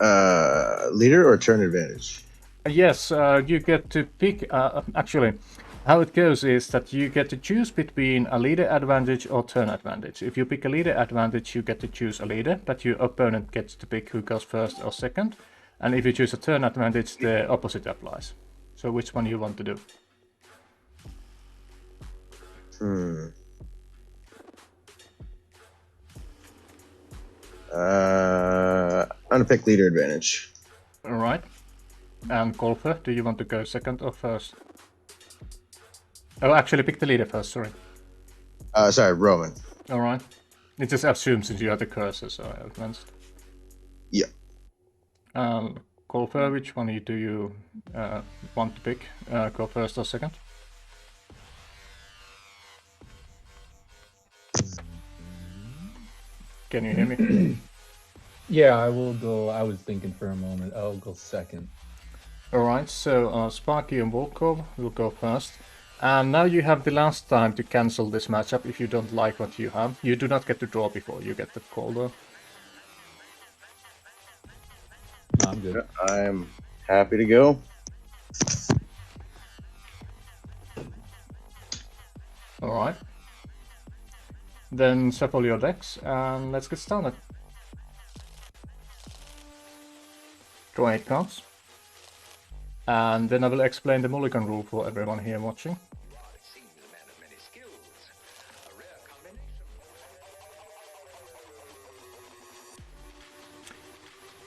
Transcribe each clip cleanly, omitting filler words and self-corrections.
Leader or turn advantage? Yes, you get to pick. Actually, how it goes is that you get to choose between a leader advantage or turn advantage. If you pick a leader advantage, you get to choose a leader, but your opponent gets to pick who goes first or second. And if you choose a turn advantage, the opposite applies. So which one you want to do? I'm gonna pick leader advantage. All right. And Golfer, do you want to go second or first? Oh, actually, pick the leader first. Sorry. Sorry, Roman. All right. It just assumes since you have the cursor, so I advanced. Yeah. Golfer, which one do you want to pick? Go first or second? Can you hear me? Yeah, I will go. I was thinking for a moment. I'll go second. Alright, so Sparky and Volkov will go first. And now you have the last time to cancel this matchup if you don't like what you have. You do not get to draw before you get the call though. No, I'm good. I'm happy to go. Alright. Then shuffle your decks and let's get started. Draw 8 cards. And then I will explain the mulligan rule for everyone here watching.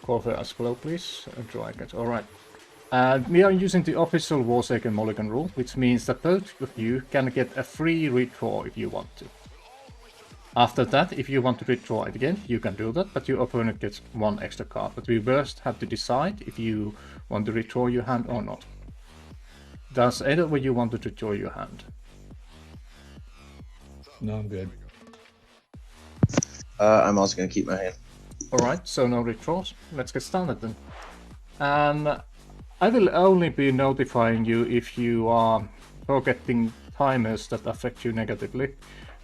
Call for as flow, please. Draw it. Alright. And we are using the official Warsaken mulligan rule, which means that both of you can get a free redraw if you want to. After that, if you want to redraw it again, you can do that, but your opponent gets one extra card. But we first have to decide if you want to redraw your hand or not. Does either of you want to redraw your hand? No, I'm good. I'm also gonna keep my hand. Alright, so no redraws. Let's get started then. And I will only be notifying you if you are forgetting timers that affect you negatively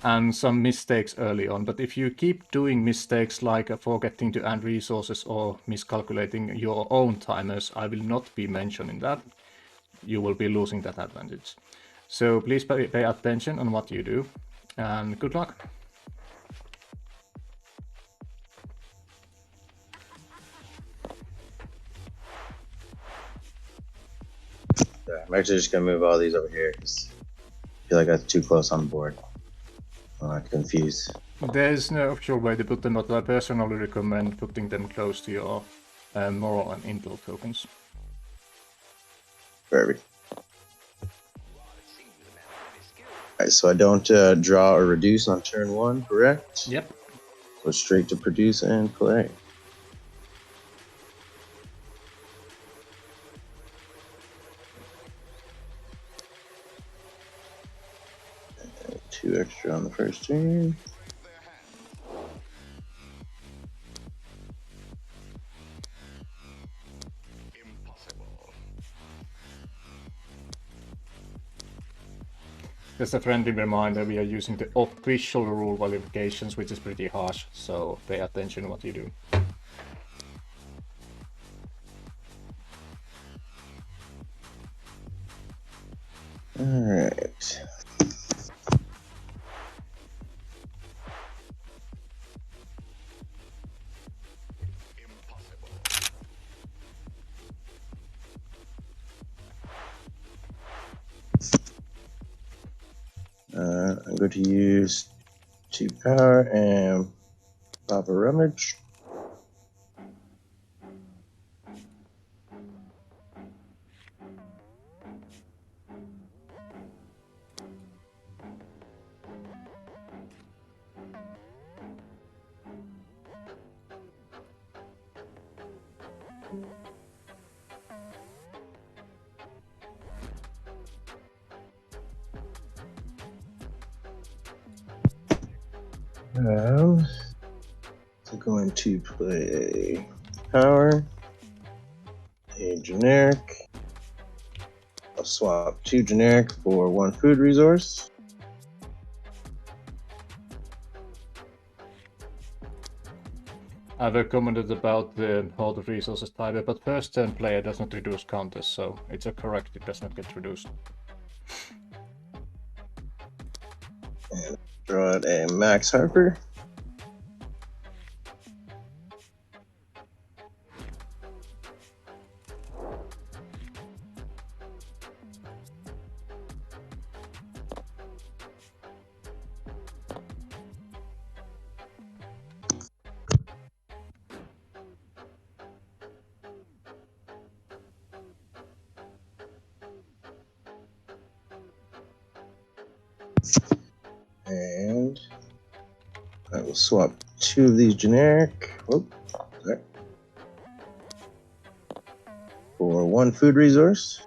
and some mistakes early on. But if you keep doing mistakes like forgetting to add resources or miscalculating your own timers, I will not be mentioning that. You will be losing that advantage. So please pay attention on what you do, and good luck. I'm actually just gonna move all these over here because I feel like that's too close on the board. I'm not confused. There's no official way to put them, but I personally recommend putting them close to your moral and intel tokens. Perfect. Alright, so I don't draw or reduce on turn 1, correct? Yep. Go straight to produce and play. And 2 extra on the first turn. Just a friendly reminder, we are using the official rule qualifications, which is pretty harsh, so pay attention to what you do. Alright. I'm going to use 2 power and pop a rummage. So going to play power, a generic. I'll swap 2 generic for 1 food resource. I've commented about the hold resources timer, but first turn player does not reduce counters, so it's a correct, it does not get reduced. And draw out a Max Harper. And I will swap 2 of these generic. Whoop, sorry. For 1 food resource.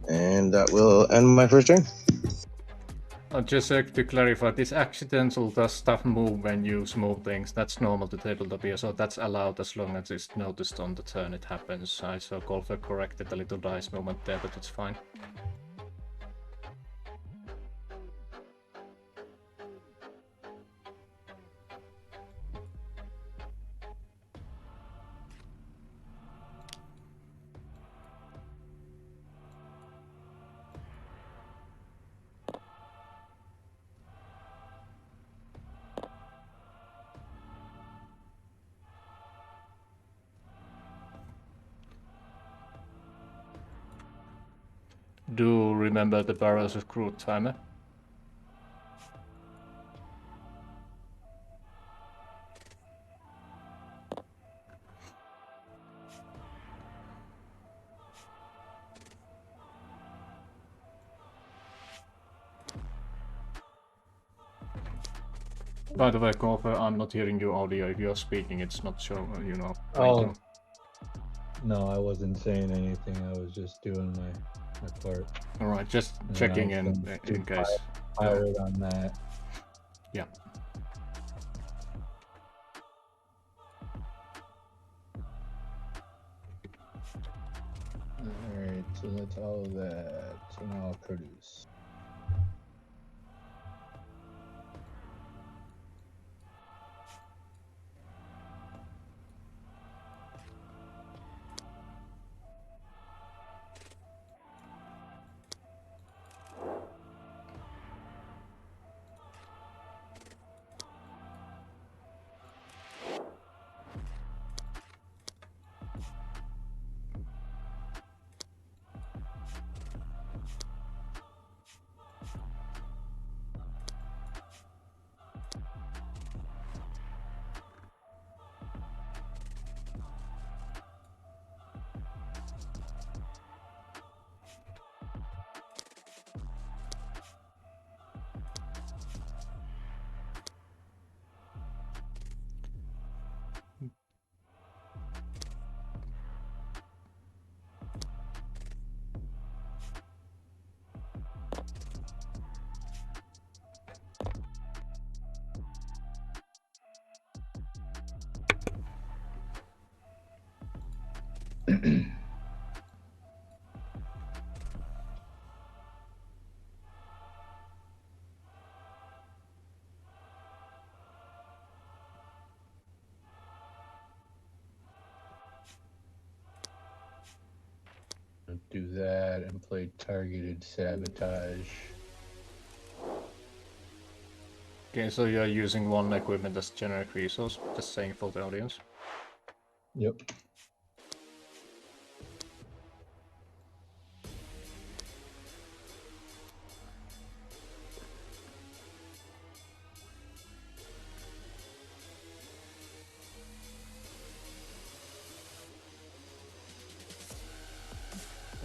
And that will end my first turn. Just to clarify, this accidental does stuff move when you smooth things. That's normal to Tabletopia, so that's allowed as long as it's noticed on the turn it happens. I saw Golfer corrected a little dice movement there, but it's fine. Do remember the barrels of crude timer. By the way, Golfer, I'm not hearing your audio. If you're speaking, it's not showing, you know. Oh, no, I wasn't saying anything. I was just doing my part. Alright, just And checking I was in case. Pirate on that. Yeah. Alright, so that's all of that. So now I'll produce. Do that and play targeted sabotage. Okay, so you're using 1 equipment as generic resource, just saying for the audience. Yep.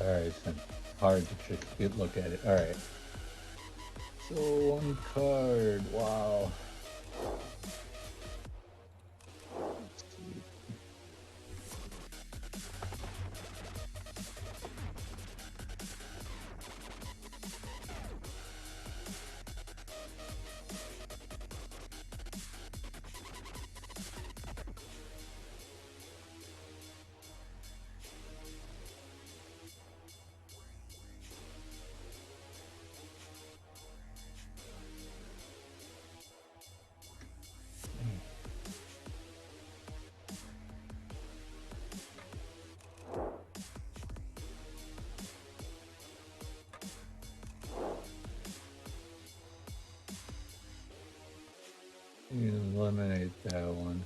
Alright, so hard to just get look at it. Alright. So 1 card. Wow. eliminate that one.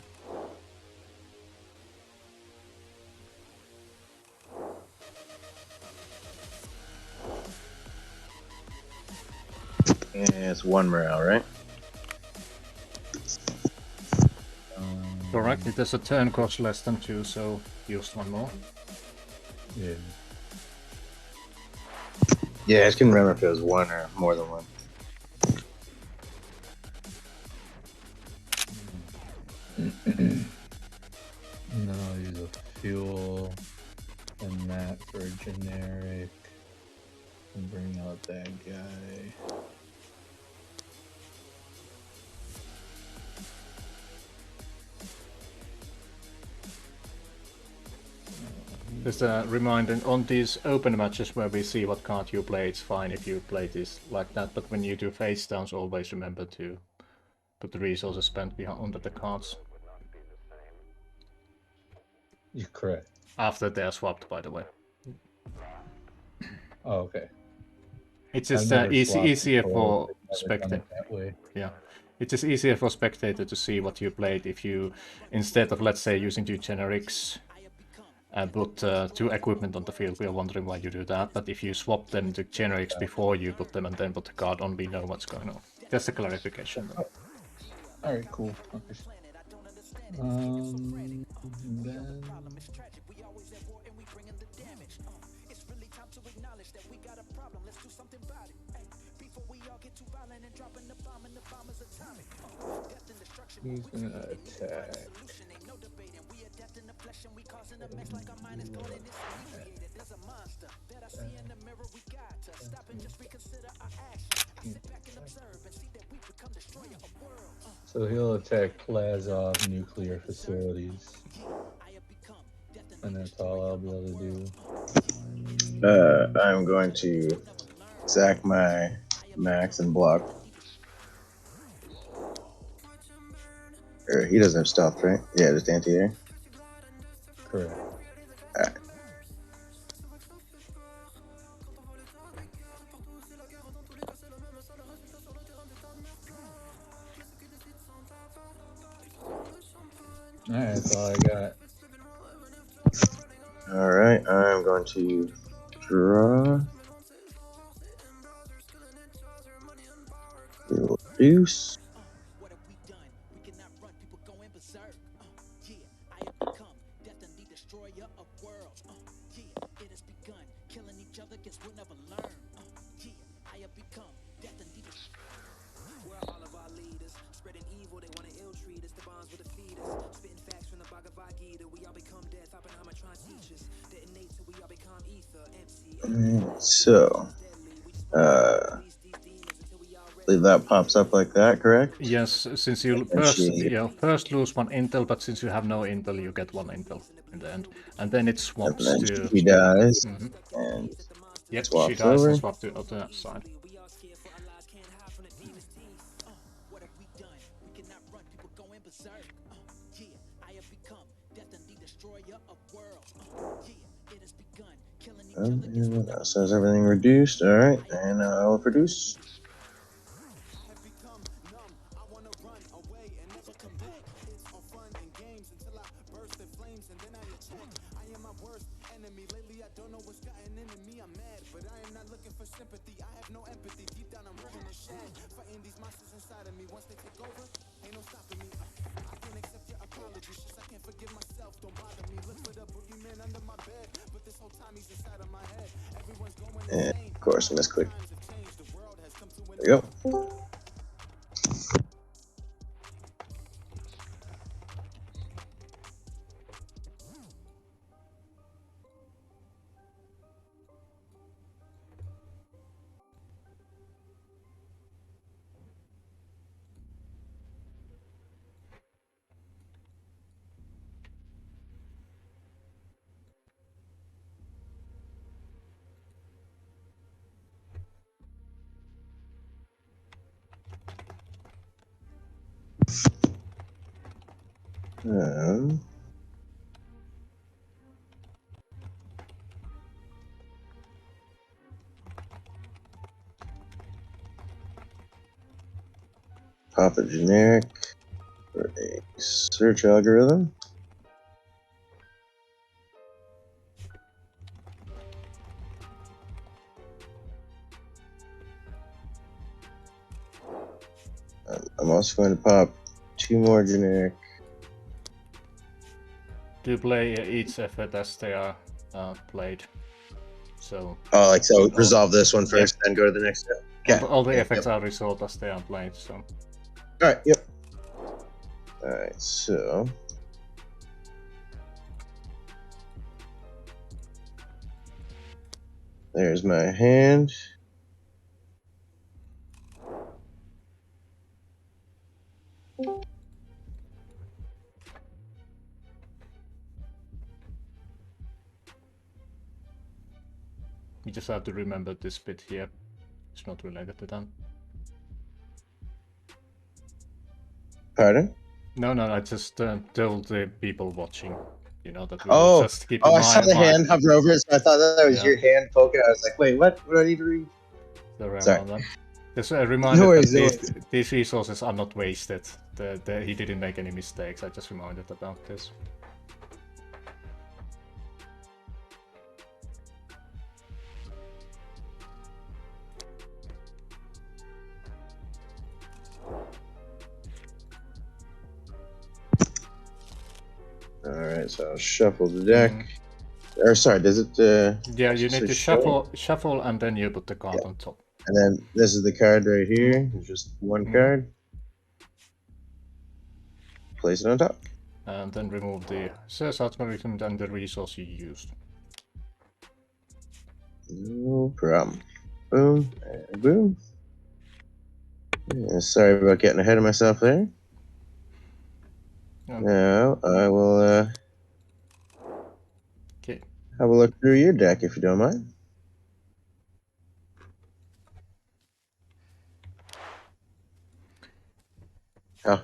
Yeah, it's 1 morale, right? Correct, it has a turn cost less than 2, so use 1 more. Yeah. Yeah, I just couldn't remember if it was 1 or more than 1. And then I'll use a fuel and that for a generic and bring out that guy. Just a reminder, on these open matches where we see what card you play, it's fine if you play this like that, but when you do face downs, always remember to put the resources spent behind under the cards. You're correct. After they are swapped, by the way. Oh, okay. It's just I've never swapped easier before, for but I've never done spectator. it that way. Yeah, it's just easier for spectator to see what you played if you, instead of, let's say, using 2 generics and put 2 equipment on the field, we are wondering why you do that. But if you swap them to generics before you put them and then put the card on, we know what's going on. Just a clarification. Oh. Alright, cool. Okay. Then... He's gonna attack. So he'll attack Plazov nuclear facilities. And that's all I'll be able to do. I'm going to sack my max and block. Or he doesn't have stealth, right? Yeah, just anti-air. Correct. Alright. Alright, that's all I got. Alright, I'm going to draw. Reduce. So, believe that pops up like that, correct? Yes, since you first lose 1 intel, but since you have no intel, you get 1 intel in the end. And then it swaps And then to... she dies, and yep, swaps she dies over. and swaps to the other side. And what else? Has everything reduced? Alright, and I will produce. And of course, misclick. There you go. Pop a generic for a search algorithm. I'm also going to pop 2 more generic. Do play each effort as they are played. So. Oh, like so. Resolve this one first, then go to the next step. Okay. All the effects are resolved as they are played. So. All right. Yep. All right. So. There's my hand. You just have to remember this bit here. It's not related to that. Pardon? No, I just told the people watching, you know, that we will just keep in mind. I saw the hand hover over it, so I thought that was your hand poking. I was like, wait, what? What do I need to read? Sorry. Just a reminder that these resources are not wasted. He didn't make any mistakes. I just reminded about this. Alright, so I'll shuffle the deck. Or sorry, does it yeah, you need to shuffle and then you put the card on top. And then this is the card right here. It's just one card. Place it on top. And then remove the search algorithm and the resource you used. No problem. Boom and boom. Yeah, sorry about getting ahead of myself there. Now I will have a look through your deck if you don't mind. Oh,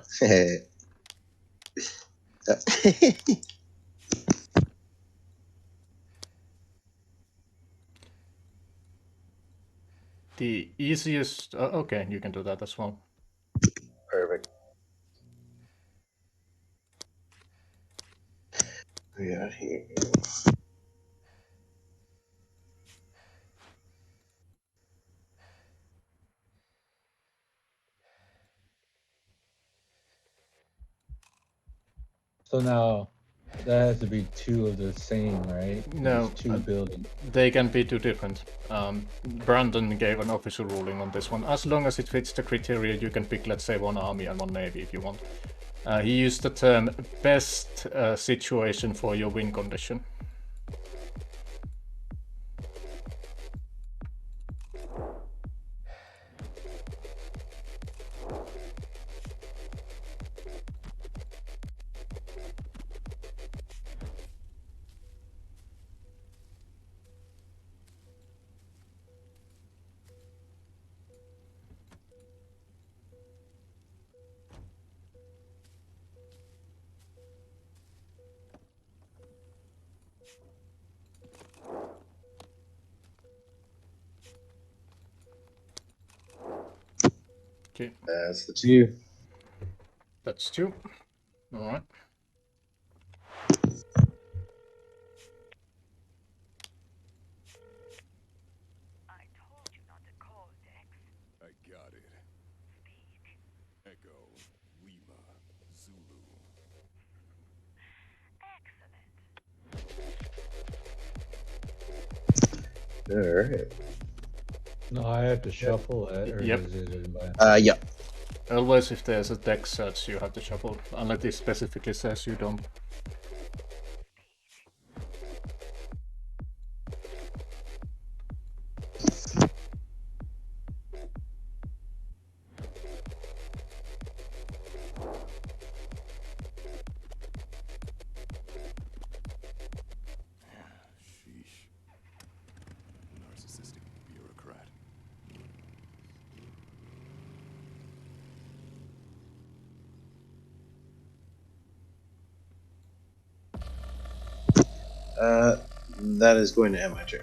the easiest. Okay, you can do that as well. Perfect. We got here. So now that has to be 2 of the same, right? No, 2 buildings. They can be 2 different. Brandon gave an official ruling on this one. As long as it fits the criteria, you can pick, let's say, 1 army and 1 navy if you want. He used the term best situation for your win condition. Okay. That's the 2. That's 2. Alright. I told you not to call, Dex. I got it. Speak. Echo, Lima, Zulu. Excellent. Alright. No, I have to shuffle it, or Yep. is it in my... Yeah. Always if there's a deck search, you have to shuffle, unless it specifically says you don't. Sheesh. Narcissistic bureaucrat. That is going to end my turn.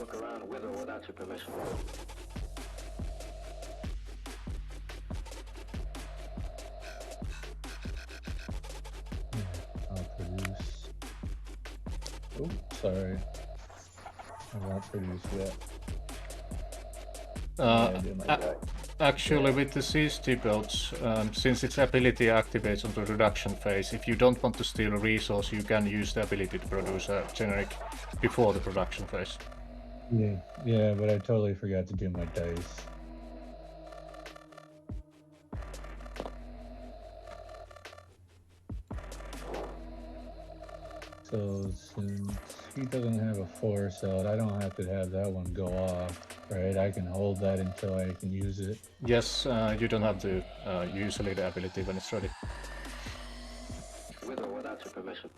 look around with or without your permission. I'll produce. Oh, sorry. I won't produce yet. I do my deck. Actually, with the CST builds, since its ability activates on the reduction phase, if you don't want to steal a resource, you can use the ability to produce a generic before the production phase. Yeah, but I totally forgot to do my dice. So since he doesn't have a force out, I don't have to have that one go off, right? I can hold that until I can use it. Yes, you don't have to use the leader ability when it's ready. With or without your permission.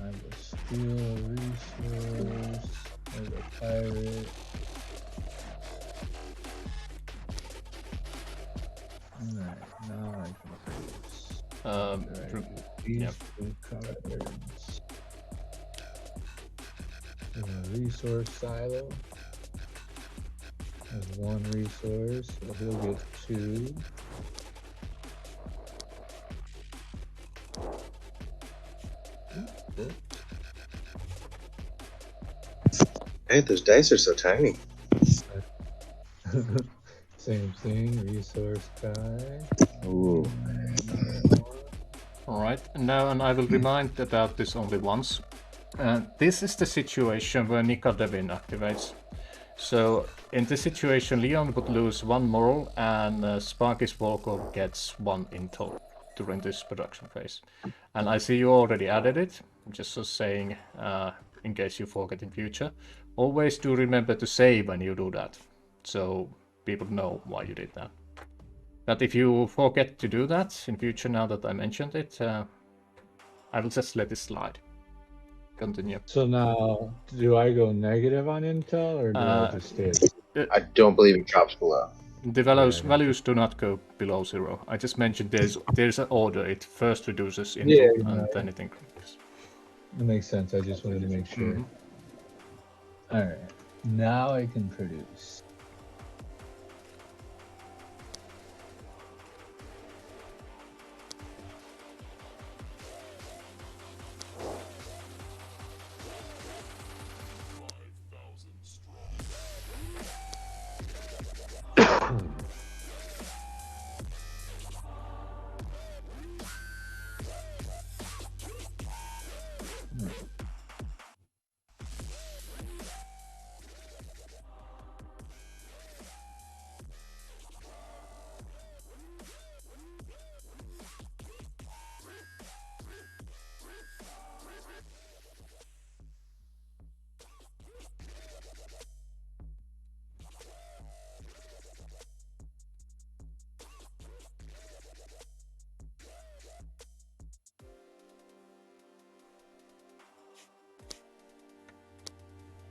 I will steal a resource as a pirate. Alright, now I can produce. These two cards. In a resource silo. Has one resource, so he'll get 2. Hey, those dice are so tiny. Same thing, resource guy. Ooh. Alright, now and I will remind about this only once. This is the situation where Nika Devin activates. So in this situation, Leon would lose 1 moral and Sparky's Volkov gets 1 in total during this production phase. And I see you already added it, just so saying in case you forget in future. Always do remember to say when you do that, so people know why you did that. But if you forget to do that in future, now that I mentioned it, I will just let it slide. Continue. So now, do I go negative on intel, or do I just stay? I don't believe it drops below. The values do not go below 0. I just mentioned there's an order. It first reduces intel and then it increases. That makes sense. I just wanted to make sure. Alright, now I can produce.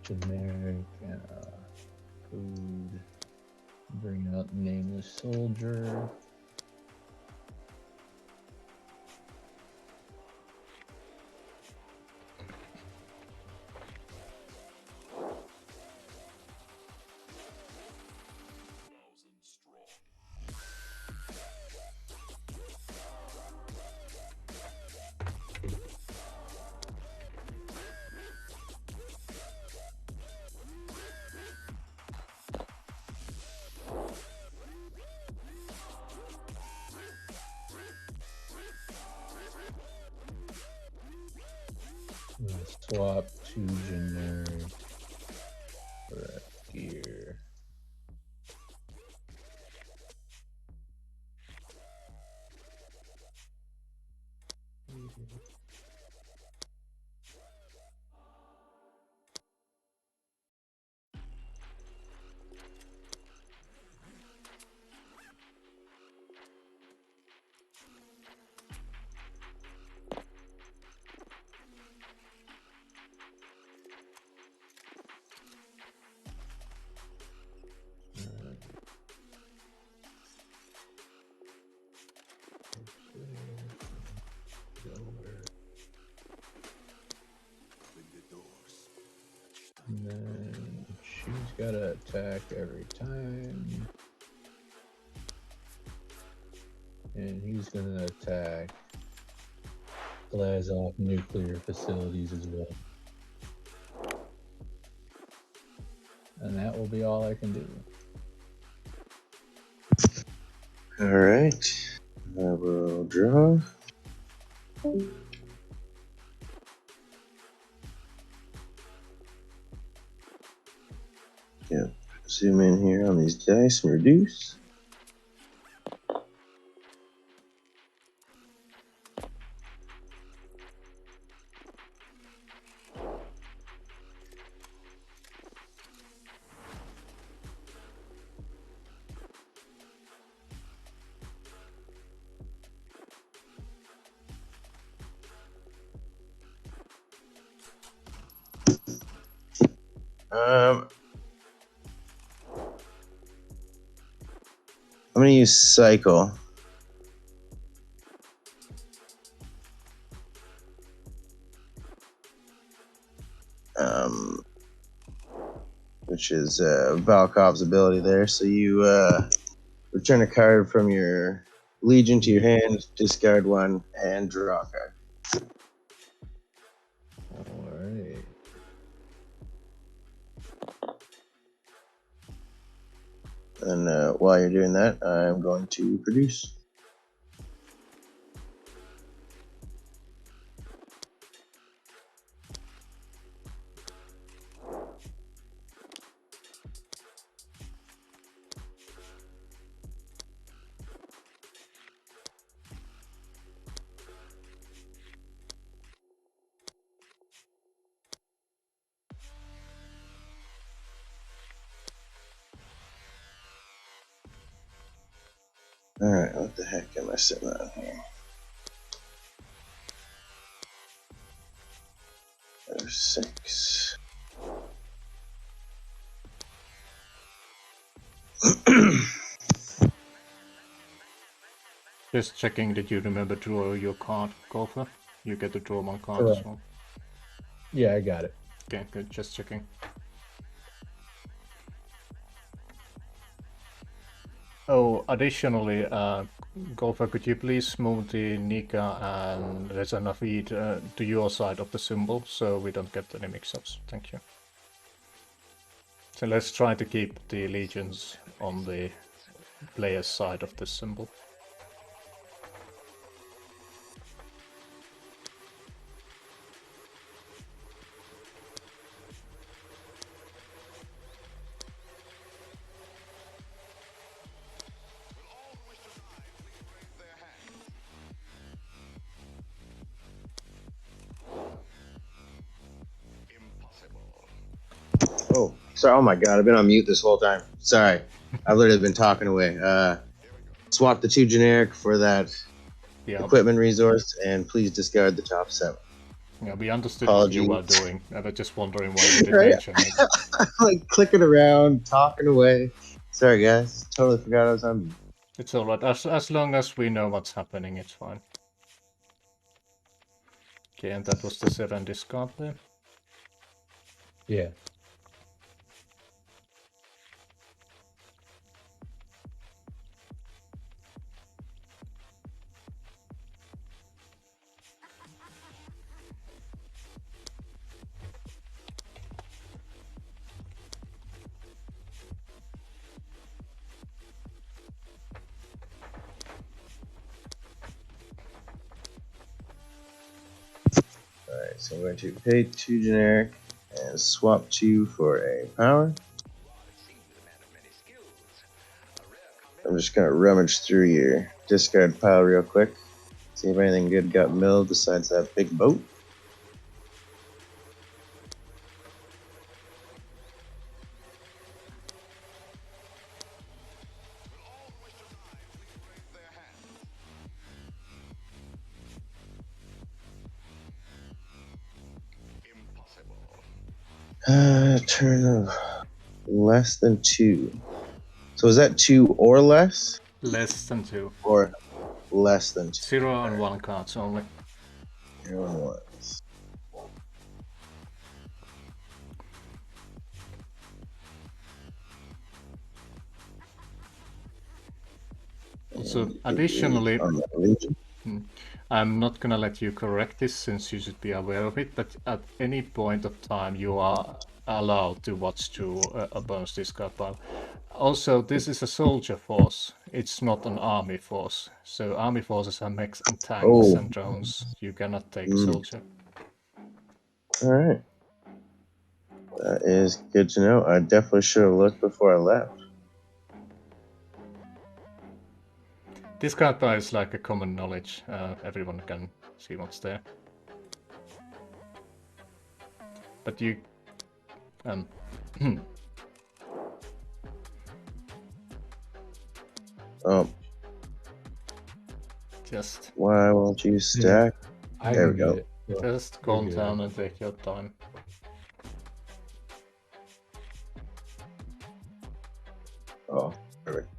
Generic food. Bring up nameless soldier. Swap to generic for that gear. And then she's gotta attack every time. And he's gonna attack Glazov nuclear facilities as well. And that will be all I can do. Alright. I will draw. Yep. Zoom in here on these dice and reduce. I'm gonna use cycle. Which is Valkov's ability there. So you return a card from your Legion to your hand, discard one, and draw a card. Alright. And while you're doing that, I'm going to produce. Alright, what the heck am I sitting on here? There's 6. Just checking that you remember to draw your card, Golfer. You get to draw one card Correct. as well. Yeah, I got it. Okay, good. Just checking. Oh, additionally, Golfer, could you please move the Nika and Rezanafid to your side of the symbol so we don't get any mix-ups? Thank you. So let's try to keep the legions on the player's side of this symbol. Oh, sorry. Oh my god, I've been on mute this whole time. Sorry. I've literally been talking away. Swap the 2 generic for that equipment resource, and please discard the top 7. Yeah, we understood Apologies. what you were doing. I was just wondering why you didn't Right? mention it. Like clicking around, talking away. Sorry, guys. Totally forgot I was on mute. It's alright. As long as we know what's happening, it's fine. Okay, and that was the 7 discard there. Yeah. Alright, so I'm going to pay 2 generic and swap 2 for a power. I'm just going to rummage through your discard pile real quick. See if anything good got milled besides that big boat. Turn of less than 2. So is that 2 or less? Less than 2. Or less than 2? 0 and 1 cards only. 0 and 1. So additionally, On the Legion. I'm not gonna let you correct this since you should be aware of it, but at any point of time you are allowed to watch to a bonus discard pile. Also, this is a soldier force, it's not an army force. So army forces have mechs and tanks and drones. You cannot take soldier. Alright. That is good to know. I definitely should have looked before I left. This card pile is like a common knowledge, everyone can see what's there. But you... Oh, just why won't you stack? I There can we get go. it. Well, just you're calm good. down and take your time. Oh, perfect.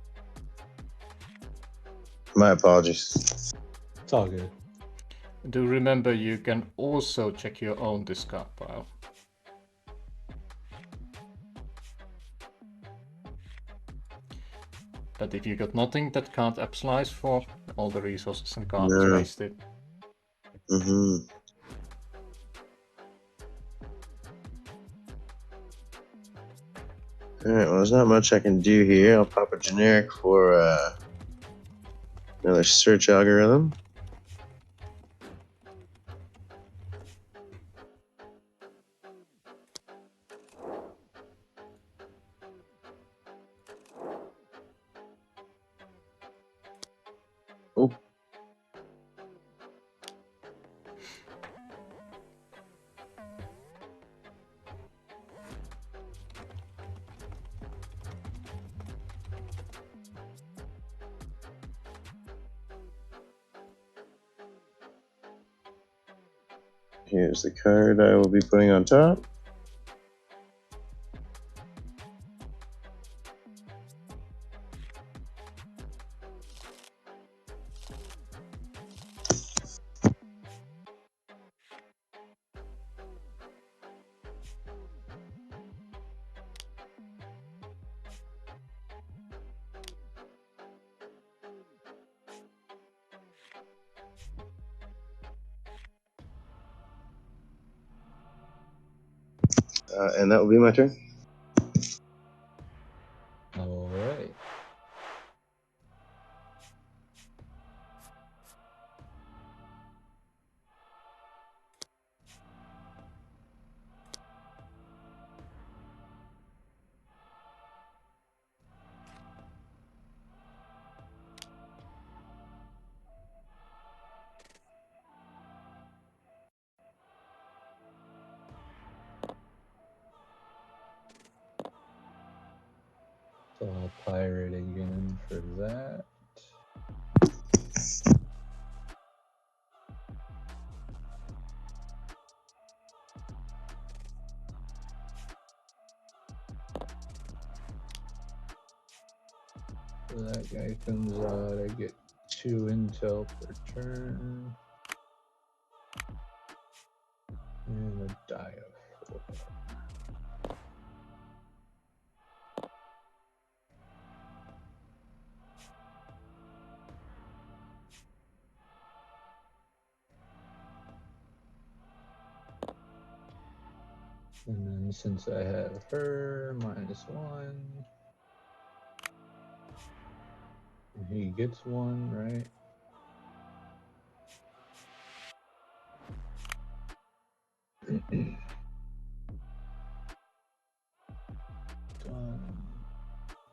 My apologies. It's all good. Do remember you can also check your own discard pile. But if you got nothing that can't applies for, all the resources and cards is No. wasted. Mm-hmm. Alright, well, there's not much I can do here. I'll pop a generic for another search algorithm. Oh. Here's the card I will be putting on top. And that will be my turn. All right. So I'll pirate again for that. So that guy comes out, I get 2 intel per turn. And a die of 4. And then since I have her, -1. And he gets 1, right? Done.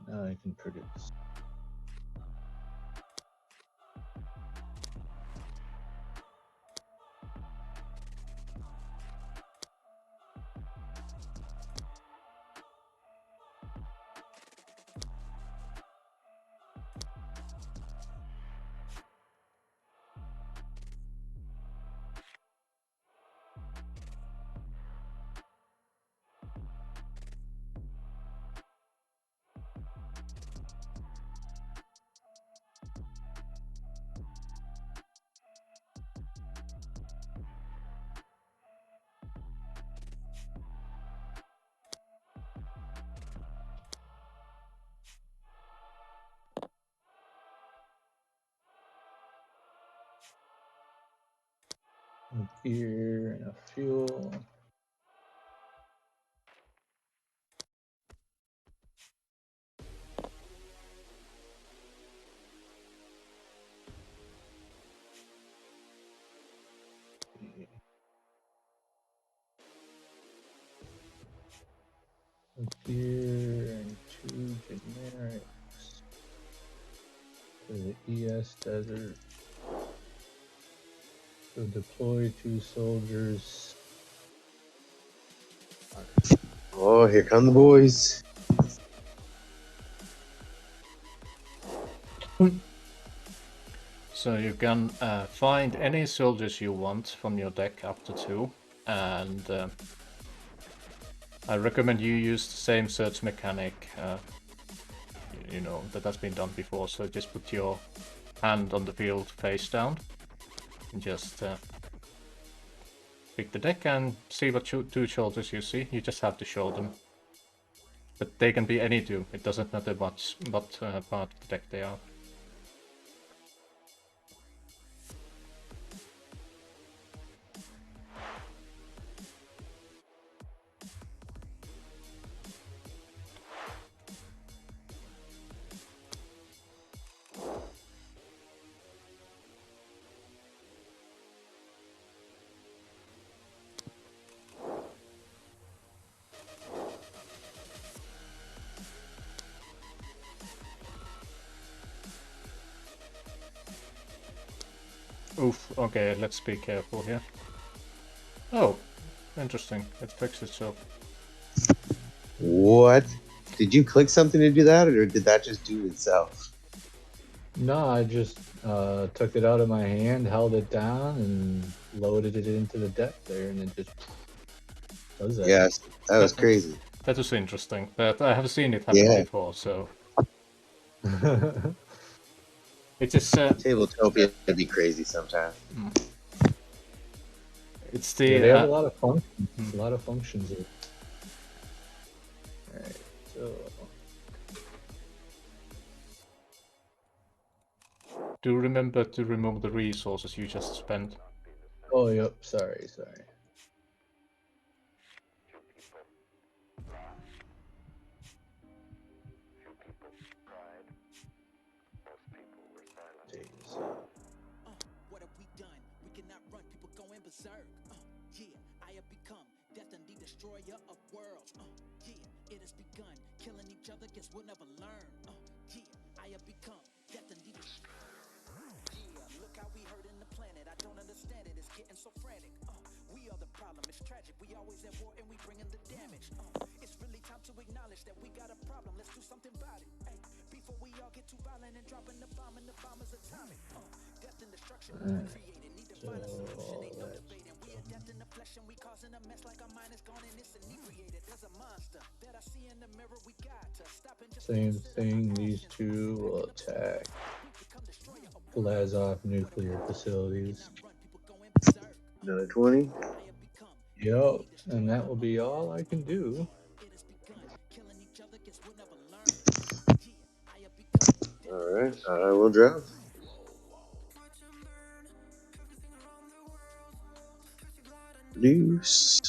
Now I can produce. gear and a fuel. A gear and 2 generics for the ES desert. So deploy 2 soldiers. Oh, here come the boys. So you can find any soldiers you want from your deck up to 2, and I recommend you use the same search mechanic, you know, that has been done before. So just put your hand on the field face down, and just pick the deck and see what 2 soldiers you see. You just have to show them. But they can be any 2, it doesn't matter what part of the deck they are. Oof, okay, let's be careful here. Oh, interesting, it fixed itself. What? Did you click something to do that, or did that just do itself? No, I just took it out of my hand, held it down, and loaded it into the deck there, and it just does that. Yes, that was crazy. That was interesting, but I have seen it happen before, so... It's just... Tabletopia would be crazy sometimes. It's the... Yeah, they have a lot of functions. A lot of functions here. Alright, so... Do remember to remove the resources you just spent. Oh, yep, sorry. What have we done? We cannot run, people going berserk. Yeah, I have become death and the destroyer of worlds. Yeah, it has begun. Killing each other, guess we'll never learn. Yeah, I have become death and the destroyer. Yeah, look how we hurting the planet. I don't understand it, it's getting so frantic. We are the problem, it's tragic. We always at war and we bringing the damage. It's really time to acknowledge that we got a problem. Let's do something about it. Hey, before we all get too violent and dropping the bomb and the bomb is atomic. Death and destruction created. Need to find a solution. Ain't no debating. We are death in the flesh and we causing a mess like our mind is gone and it's inebriated. There's a monster that I see in the mirror. We got to stop and just same thing. These 2 will attack Blazov nuclear facilities. Another 20. Yep, and that will be all I can do. Alright, I will drop. Deuce.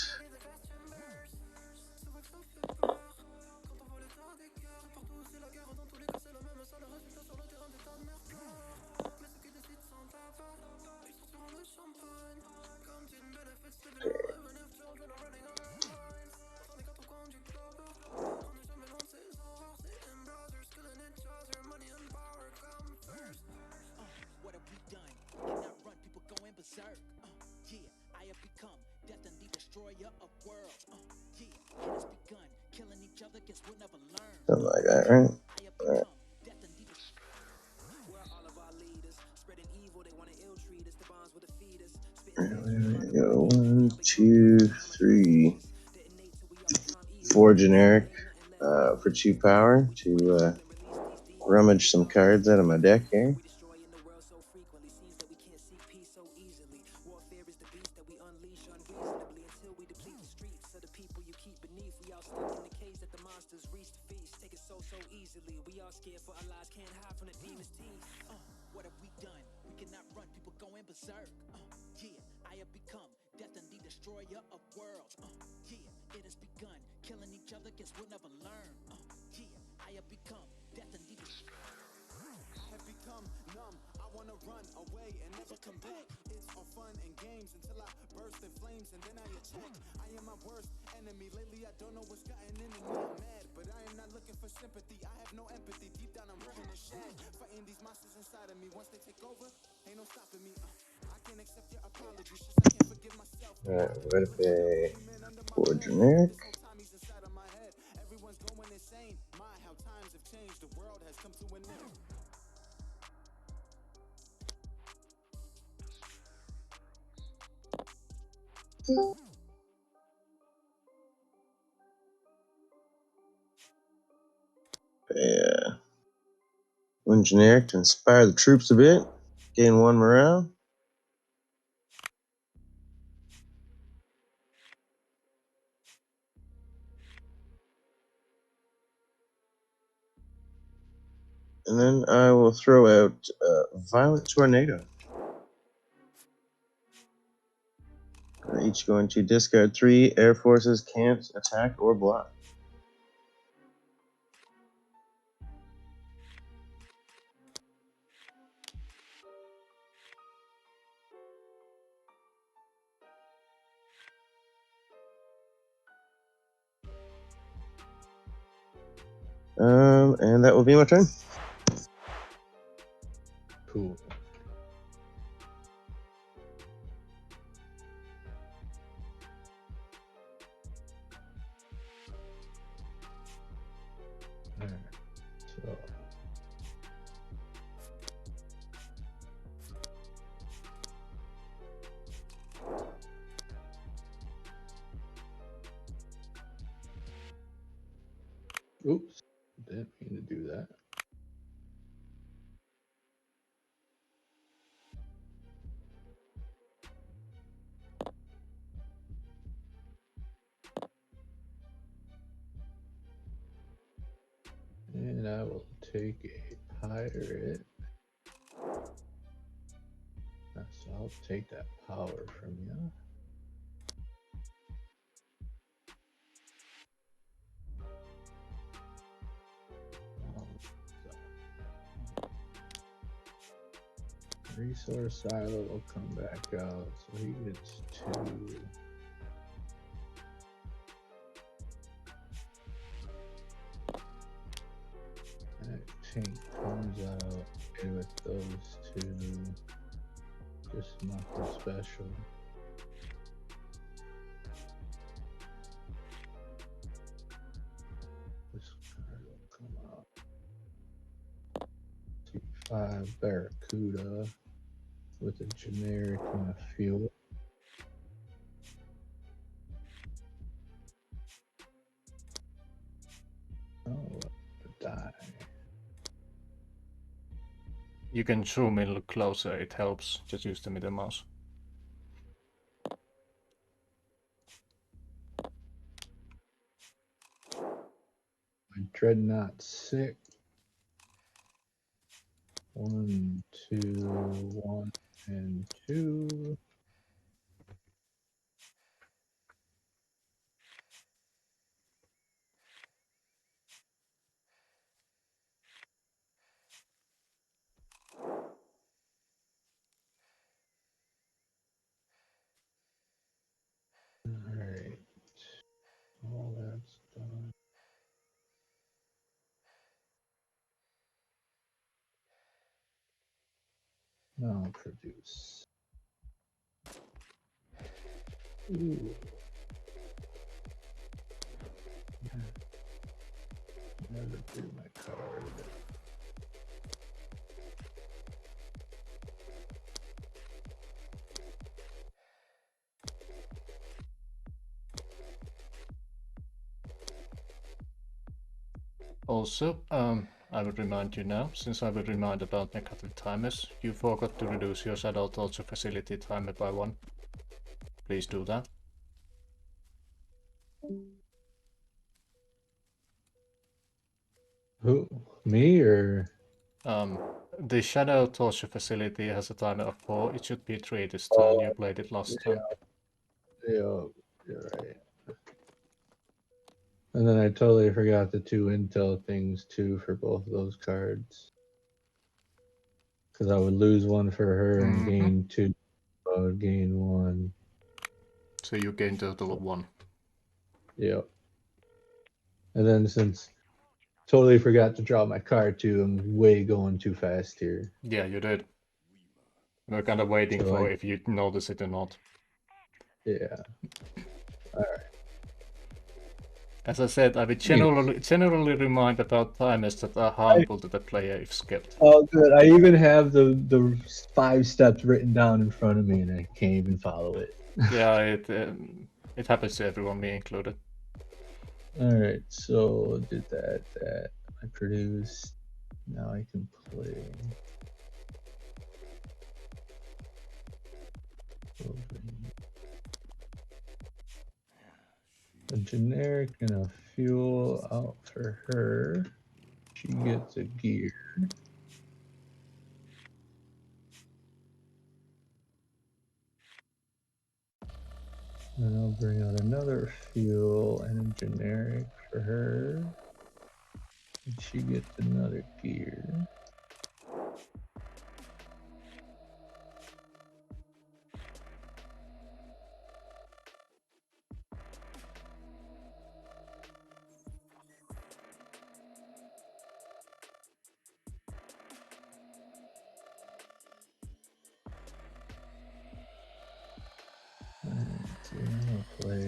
What have we done? Cannot run, people going berserk. Yeah, I have become death and the destroyer of worlds. Yeah, it has begun. Killing each other, guess we'll never learn. Something like that, right? I have become death and the destroyer. Where all of our leaders spreading evil, they want to ill treat us. The bonds with the fetus. There we go. 1, 2, 3, 4 generic for 2 power to rummage some cards out of my deck here. What have we done? We cannot run, people going berserk. Yeah, I have become destroyer of worlds. Yeah, it has begun. Killing each other, guess we'll never learn. Yeah, I have become death and I have become numb. I wanna run away and never come back. It's all fun and games until I burst in flames and then I attack. I am my worst enemy. Lately I don't know what's gotten into me. I'm mad, but I am not looking for sympathy. I have no empathy. Deep down I'm running a shag. Fighting these monsters inside of me. Once they take over, ain't no stopping me. I can't accept your apologies. Just I can't forgive myself. Alright, we're gonna pay 4 generic. Everyone's going insane. My, how times have changed. The world has come to an end. Pay 1 generic to inspire the troops a bit. Gain 1 morale. And then I will throw out Violet Tornado. We're each going to discard 3 Air Forces, can't attack or block. And that will be my turn. Cool. Alright, so oops, didn't mean to do that. And I will take a pirate. So I'll take that power from you. Resource silo will come back out, so he gets 2. That tank comes out with those 2. Just nothing special. This card will come out. T5 Barracuda with a generic and a fuel. Oh, die. You can zoom in, look closer, it helps. Just use the middle mouse. My Dreadnought 6. 1, 2, 1, and 2. Alright. All that's done. Now produce. Ooh. Never drew my card. Also, I would remind you now, since I will remind about negative timers, you forgot to reduce your Shadow Torture facility timer by 1. Please do that. Who? Me or? The Shadow Torture facility has a timer of 4. It should be 3 this time. You played it last time. Yeah, you're right. And then I totally forgot the 2 intel things too for both of those cards. Because I would lose 1 for her and gain 2. I would gain 1. So you gain total of 1. Yep. And then since totally forgot to draw my card too, I'm way going too fast here. Yeah, you did. We're kind of waiting So, for like, if you notice it or not. yeah. As I said, I would generally remind about timers that are harmful to the player if skipped. Oh, good. I even have the 5 steps written down in front of me, and I can't even follow it. Yeah, it happens to everyone, me included. All right, so did that. I produced. Now I can play. A generic and a fuel out for her. She gets a gear. And I'll bring out another fuel and a generic for her. And she gets another gear. So I'm gonna play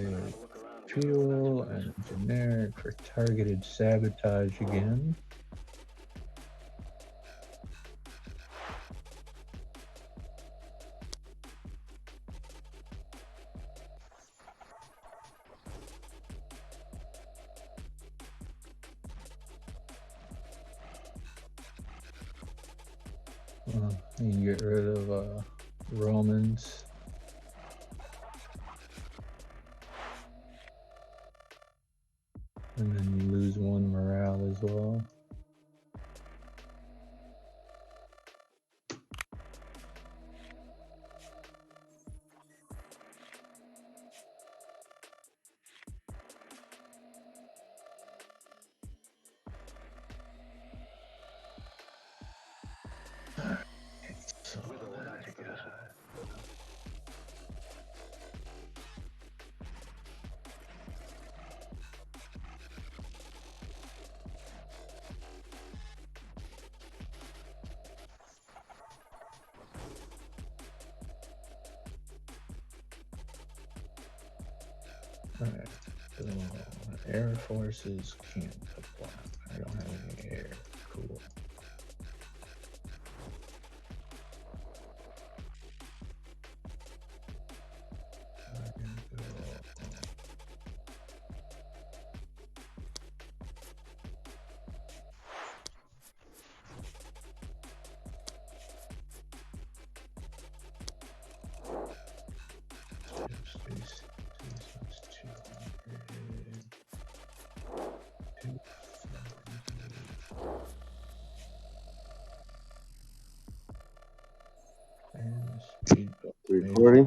fuel and generic for targeted sabotage again. You get rid of Romans. And then you lose 1 morale as well. So I got Alright, so air forces can't apply. I don't have any air. Cool. I'm gonna go. Space, that's 200. 270. And speed bump maybe 340.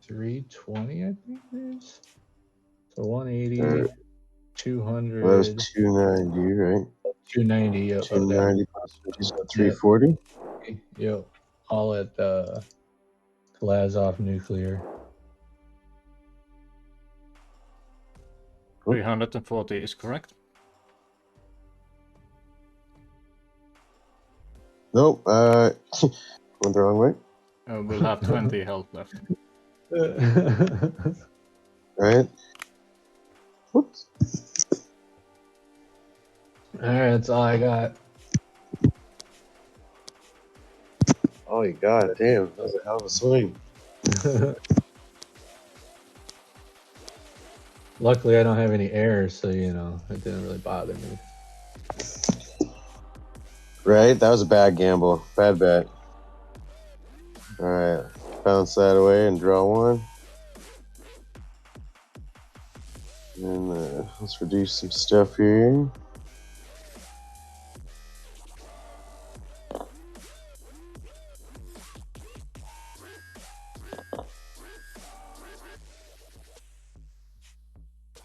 320, I think it is. So 180, Well, that was 200, 290, right? 290 of that. 290 plus 50, so 340. Yep. All at Glazov Nuclear. 340 is correct. Nope. Went the wrong way. We'll have 20 health left. Right. Whoops. Alright, that's all I got. Oh, you god damn. That was a hell of a swing. Luckily, I don't have any errors, so it didn't really bother me. Right? That was a bad gamble. Bad bet. Alright. Bounce that away and draw 1. And let's reduce some stuff here.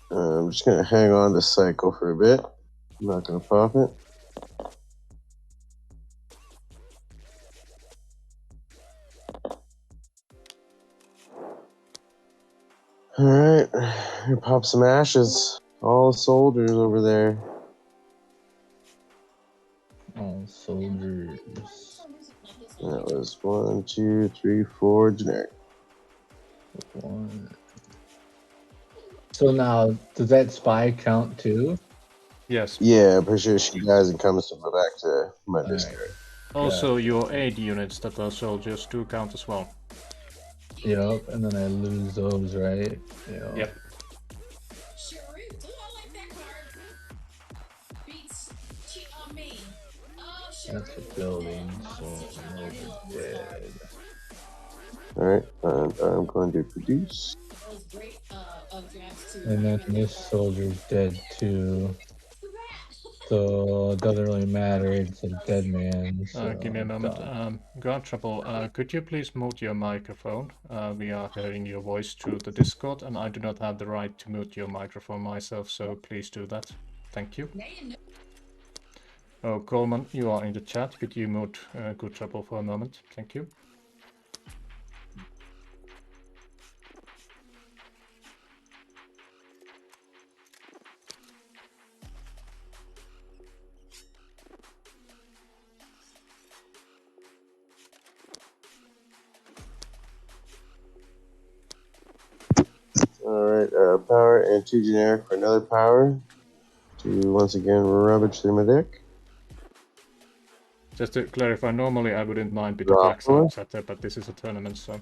I'm just gonna hang on to cycle for a bit. I'm not gonna pop it. Alright, gonna pop some ashes. All soldiers over there. All soldiers. That was 1, 2, 3, 4 generic. One. So now, does that spy count too? Yes. Yeah, I'm pretty sure she dies and comes back to my discard. Also, your aid units that are soldiers do count as well. Yep, and then I lose those, right? Yep. That's a building, so those are dead. Alright, and I'm going to produce. And then this soldier's dead too. So it doesn't really matter, it's a dead man. So Give me a moment. Guard Trouble, could you please mute your microphone? We are hearing your voice through the Discord, and I do not have the right to mute your microphone myself, so please do that. Thank you. Oh, Coleman, you are in the chat. Could you mute Good Trouble for a moment? Thank you. Alright, power and 2 generic for another power. To once again rummage through my deck. Just to clarify, normally I wouldn't mind with the Draw backside chatter, but this is a tournament, so...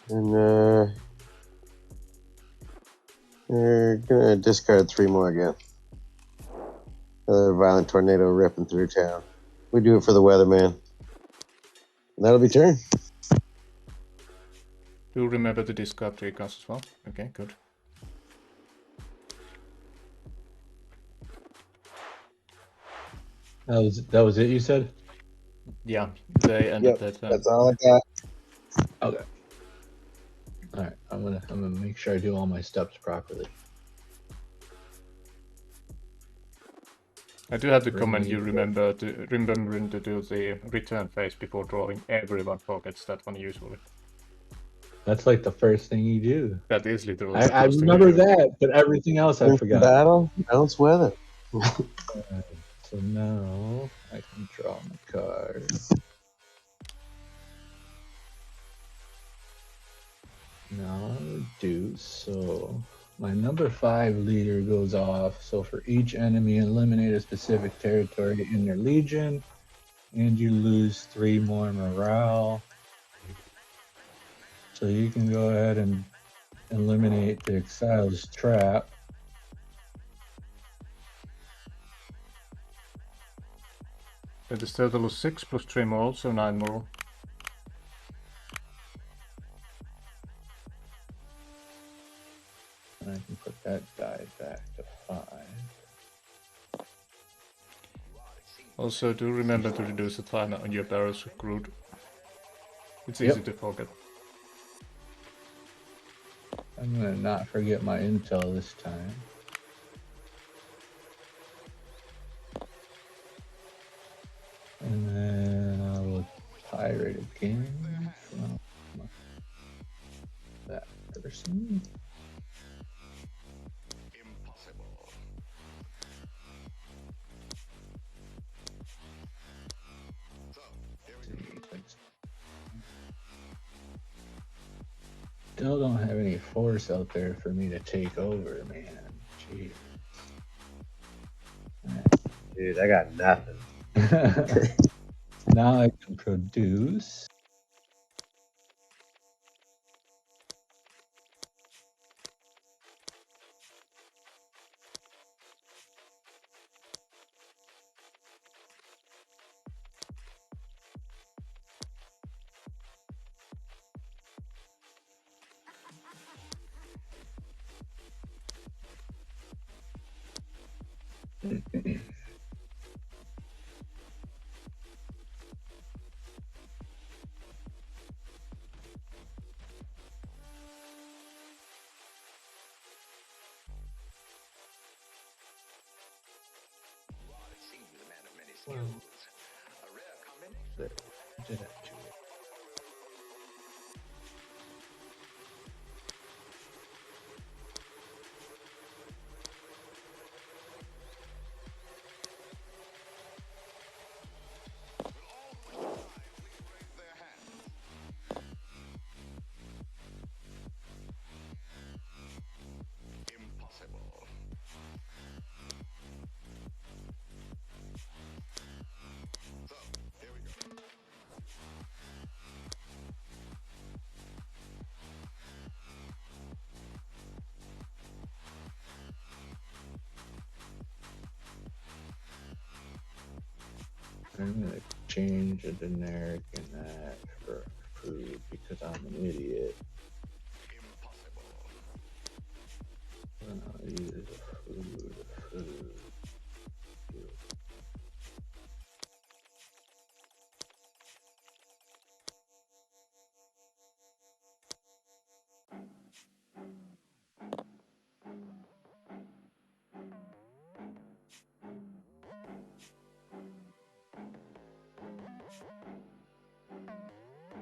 And we're gonna discard 3 more again. Another violent tornado ripping through town. We do it for the weatherman. And that'll be turn. Do remember to discard 3 cards as well. Okay, good. That was it, you said? Yeah, they ended that. That's all I got. Okay. Alright, I'm gonna make sure I do all my steps properly. I do have to comment you remembering to do the return phase before drawing. Everyone forgets that one usually. That's like the first thing you do. That is literally the I first thing remember you do. that, but everything else I forgot. Battle, bounce weather. So now I can draw my card. Now reduce. So my number 5 leader goes off. So for each enemy, eliminate a specific territory in their legion, and you lose 3 more morale. So you can go ahead and eliminate the Exile's trap. It is total of 6 plus 3 more, so 9 more. And I can put that die back to 5. Also, do remember to reduce the timer on your barrels of crude. It's easy to forget. I'm gonna not forget my intel this time. And then I will pirate again from that person. still don't have any force out there for me to take over, man. Jeez. Dude, I got nothing. Now I can produce. There. Did that to it. I'm gonna change a generic in that for food because I'm an idiot. I'll use food.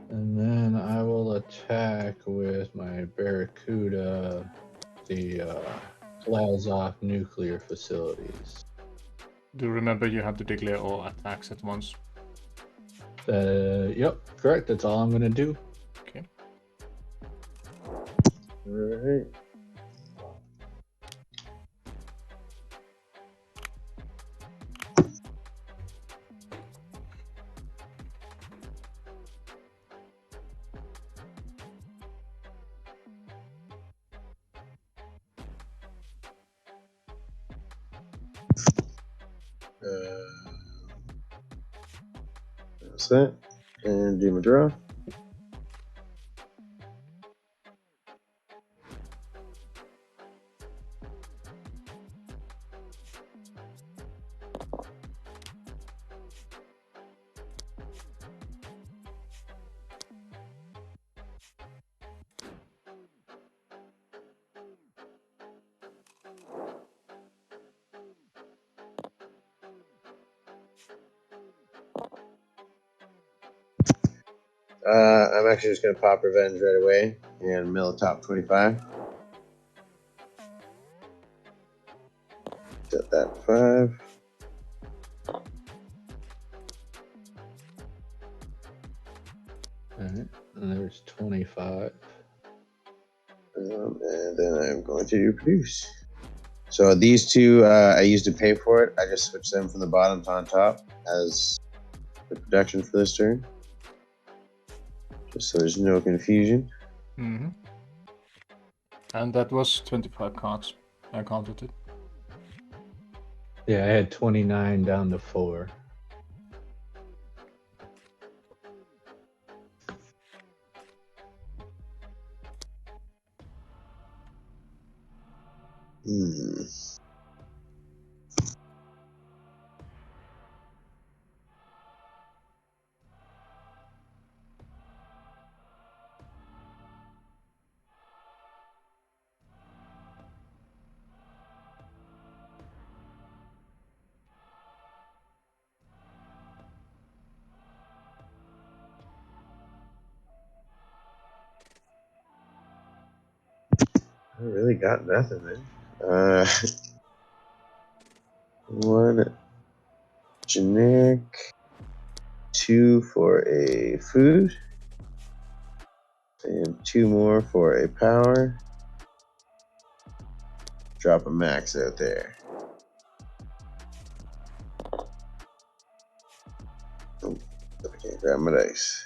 And then I will attack with my Barracuda the Glazov nuclear facilities. Do remember you have to declare all attacks at once. Yep, correct. That's all I'm gonna do. Okay. Alright. That's that. And do my draw. I'm actually just going to pop Revenge right away and mill a top 25. Set that 5. Alright, and there's 25. And then I'm going to produce. So these two I used to pay for it. I just switched them from the bottom to on top as the production for this turn. Just so there's no confusion. Mm-hmm. And that was 25 cards. I counted it. Yeah, I had 29 down to 4. I really got nothing, man. One generic, 2 for a food. And 2 more for a power. Drop a max out there. Oh, I can't grab my dice.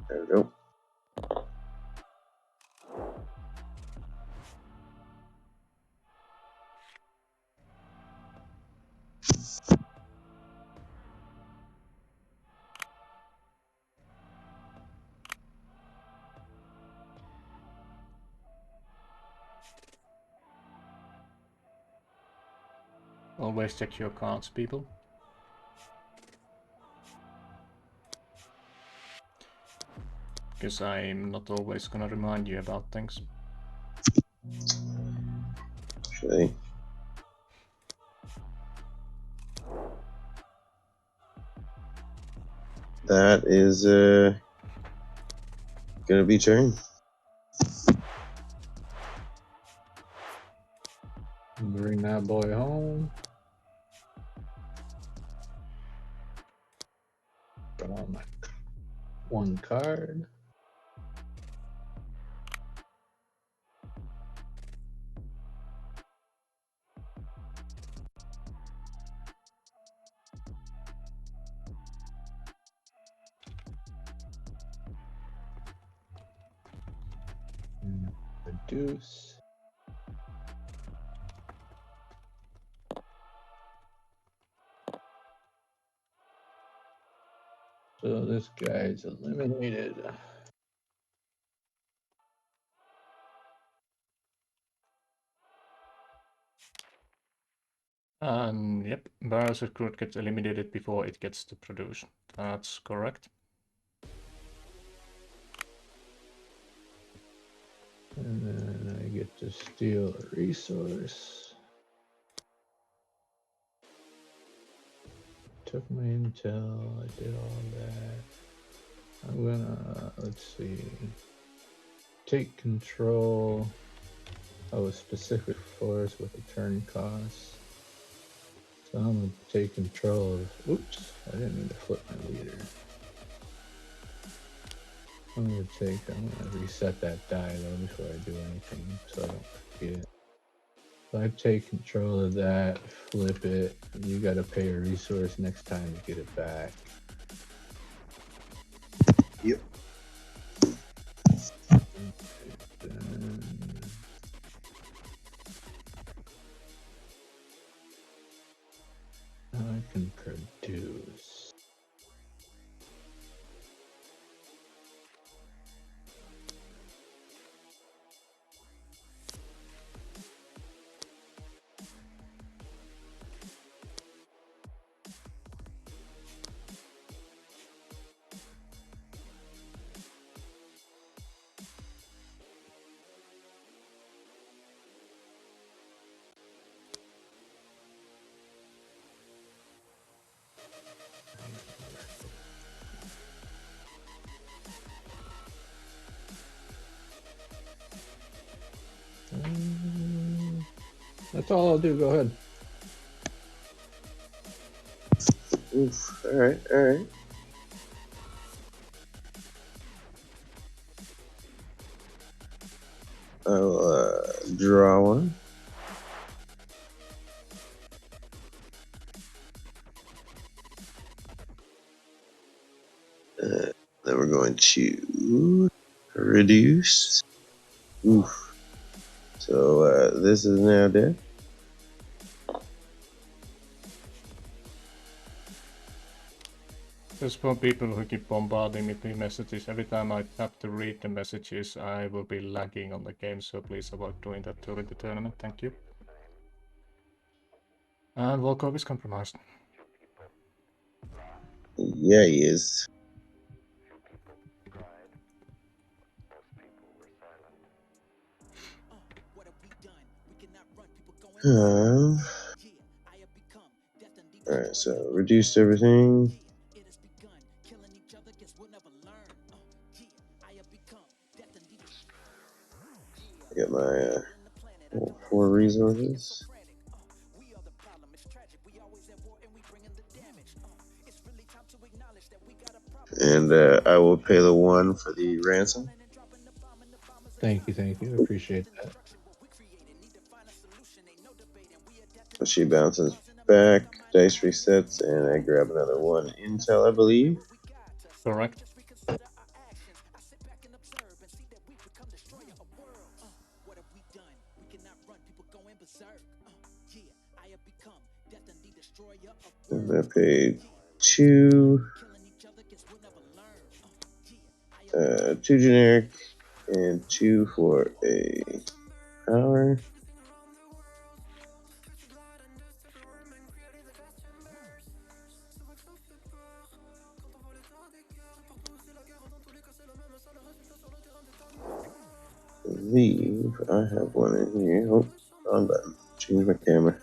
There we go. Always check your cards, people. Because I'm not always gonna remind you about things. Actually, that is gonna be turn. Bring that boy home. Draw my 1 card. Reduce. So this guy's eliminated. And yep, Barrel's recruit gets eliminated before it gets to produce. That's correct. And then I get to steal a resource. Took my intel, I did all that. I'm gonna, let's see, take control of a specific force with a turn cost. So I'm gonna take control of, oops, I didn't mean to flip my leader. I'm gonna reset that die though before I do anything so I don't forget. So I take control of that, flip it, you gotta pay a resource next time to get it back. Yep. Then I can produce. That's all I'll do, go ahead. Oof. Alright, alright. I'll draw one. Then we're going to reduce. Oof. So this is now dead. There's for people who keep bombarding me with messages. Every time I have to read the messages, I will be lagging on the game, so please avoid doing that during the tournament. Thank you. And Volkov is compromised. Yeah, he is. Alright, so reduced everything. I get my 4 resources. And I will pay the 1 for the ransom. Thank you. Appreciate that. So she bounces back, dice resets, and I grab another 1 intel, I believe. Correct. And I paid 2, 2 generic, and 2 for a power. I believe I have one in here. Oh, wrong button. Change my camera.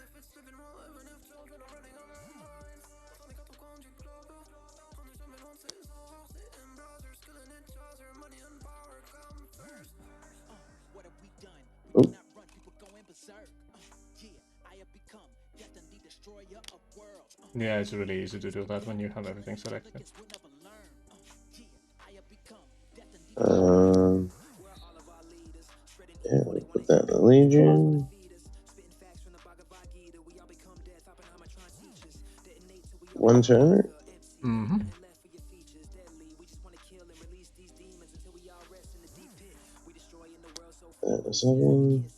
Oh. Yeah, it's really easy to do that when you have everything selected. Yeah, we put that in the Legion. One turn. Mm-hmm. A second.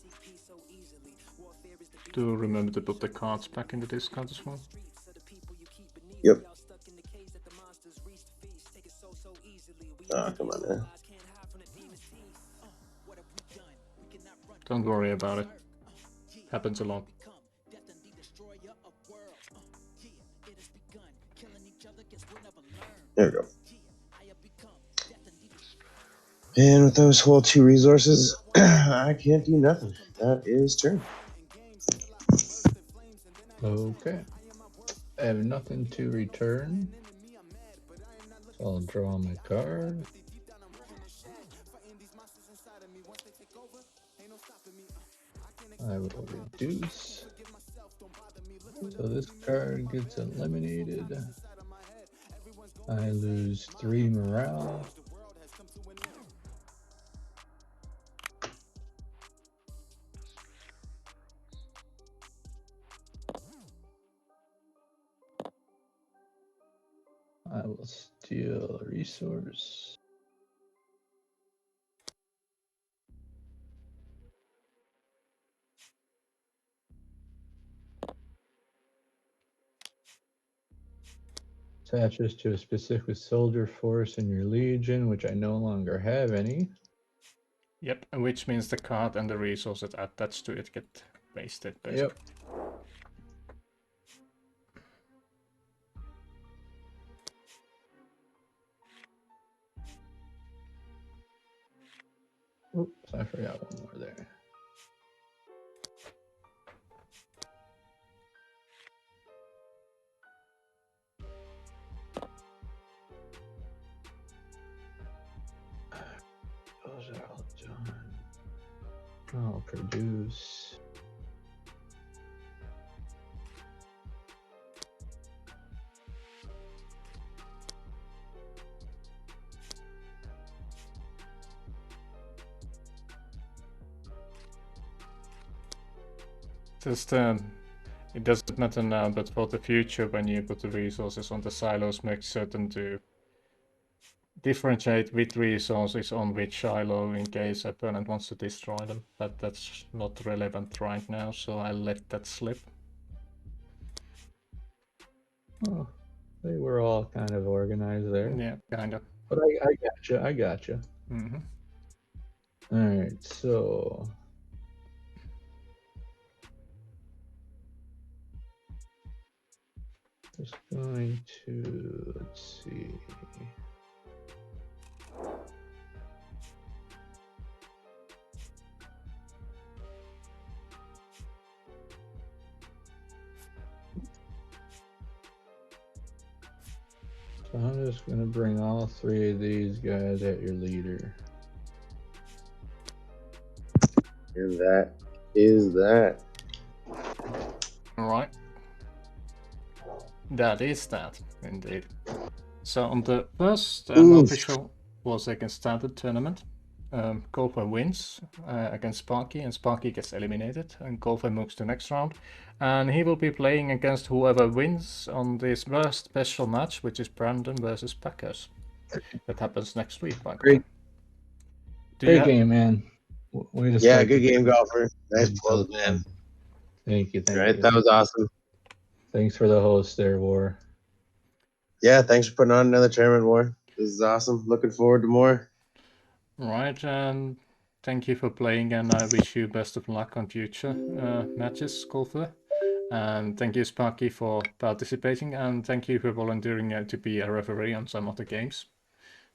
Do remember to put the cards back in the discard as well. Yep. Ah, come on now. Don't worry about it. Happens a lot. There we go. And with those whole 2 resources, I can't do nothing. That is turn. Okay. I have nothing to return. So I'll draw my card. I will reduce. So this card gets eliminated. I lose 3 morale. I will steal a resource. Attaches to a specific soldier force in your legion, which I no longer have any. Yep, which means the card and the resources attached to it get wasted, basically. Yep. Oops, I forgot one more there. Those are all done. I'll produce. Just it doesn't matter now, but for the future, when you put the resources on the silos, make certain to differentiate which resources on which silo in case opponent wants to destroy them. But that's not relevant right now, so I'll let that slip. Oh, they were all kind of organized there. Yeah, kind of. But I gotcha. Mm-hmm. All right, so just going to, let's see. So I'm just going to bring all 3 of these guys at your leader. And that is that. Alright. That is that, indeed. So on the first Oof. official Warsaken Standard tournament, Golfer wins against Sparky, and Sparky gets eliminated, and Golfer moves to next round. And he will be playing against whoever wins on this first special match, which is Brandon versus Packers. That happens next week, by the way. Great game, man. Way to Yeah, start good the game, tournament. golfer. Nice That close, was man. fun. Thank you. Thank Right, you. that was awesome. Thanks for the host there, War. Yeah, thanks for putting on another tournament, War. This is awesome. Looking forward to more. Right, and thank you for playing, and I wish you best of luck on future matches, Golfer. And thank you, Sparky, for participating, and thank you for volunteering to be a referee on some of the games.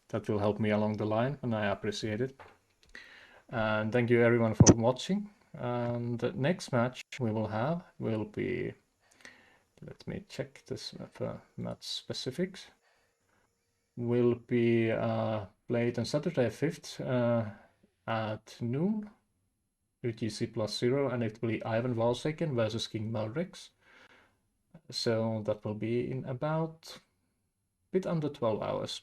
That will help me along the line, and I appreciate it. And thank you everyone for watching. And the next match we will have will be, let me check this for match specifics, will be played on Saturday 5th at noon, UTC +0, and it will be Ivan Warsaken versus King Maldrix. So that will be in about a bit under 12 hours.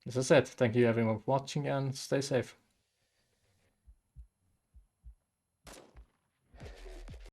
As I said, thank you everyone for watching, and stay safe.